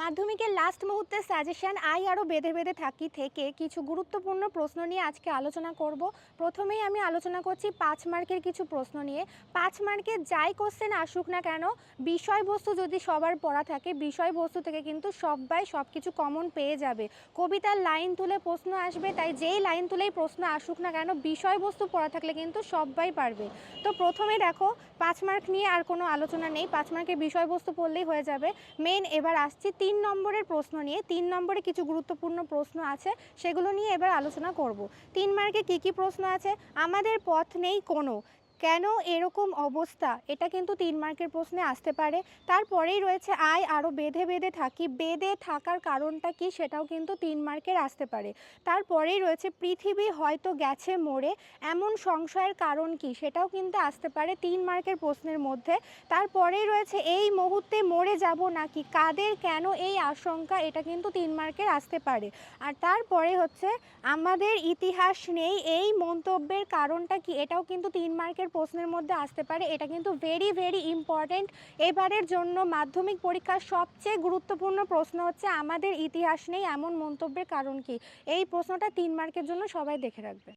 মাধ্যমিকের লাস্ট মুহূর্তের suggestion I আরও বেঁধে বেঁধে থাকি থেকে কিছু গুরুত্বপূর্ণ প্রশ্ন নিয়ে আজকে আলোচনা করব। প্রথমেই আমি আলোচনা করছি 5 মার্কের কিছু প্রশ্ন নিয়ে। 5 মার্কের যাই কোশ্চেন আসুক না কেন, বিষয়বস্তু যদি সবার পড়া থাকে, বিষয়বস্তু থেকে কিন্তু সবাই সব কিছু কমন পেয়ে যাবে। কবিতার লাইন তুলে প্রশ্ন আসবে, তাই যেই লাইন তুলেই প্রশ্ন আসুক না কেন, বিষয়বস্তু পড়া থাকলে কিন্তু সবাই পারবে। তো প্রথমে দেখো, 5 মার্ক নিয়ে আর কোনো আলোচনা নেই, 5 মার্কের বিষয়বস্তু পড়লেই হয়ে যাবে। মেন এবার আসছি 3 নম্বরের প্রশ্ন নিয়ে। 3 নম্বরে কিছু গুরুত্বপূর্ণ প্রশ্ন আছে, সেগুলো নিয়ে এবার আলোচনা করব। 3 মার্কে কী প্রশ্ন আছে? আমাদের পথ নেই কোনো, কেন এরকম অবস্থা, এটা কিন্তু 3 মার্কের প্রশ্নে আসতে পারে। তারপরেই রয়েছে আয় আরও বেঁধে বেঁধে থাকি, বেঁধে থাকার কারণটা কি, সেটাও কিন্তু 3 মার্কের আসতে পারে। তারপরেই রয়েছে পৃথিবী হয়তো গেছে মরে, এমন সংশয়ের কারণ কি, সেটাও কিন্তু আসতে পারে 3 মার্কের প্রশ্নের মধ্যে। তারপরেই রয়েছে এই মুহূর্তে মরে যাব নাকি, কাদের কেন এই আশঙ্কা, এটা কিন্তু 3 মার্কের আসতে পারে। আর তারপরে হচ্ছে আমাদের ইতিহাস নেই, এই মন্তব্যের কারণটা কি, এটাও কিন্তু 3 মার্কের প্রশ্নের মধ্যে আসতে পারে। এটা কিন্তু ভেরি ভেরি ইম্পর্টেন্ট। এবারের জন্য মাধ্যমিক পরীক্ষার সবচেয়ে গুরুত্বপূর্ণ প্রশ্ন হচ্ছে আমাদের ইতিহাস নেই এমন মন্তব্যের কারণ কি। এই প্রশ্নটা 3 মার্কের জন্য সবাই দেখে রাখবে।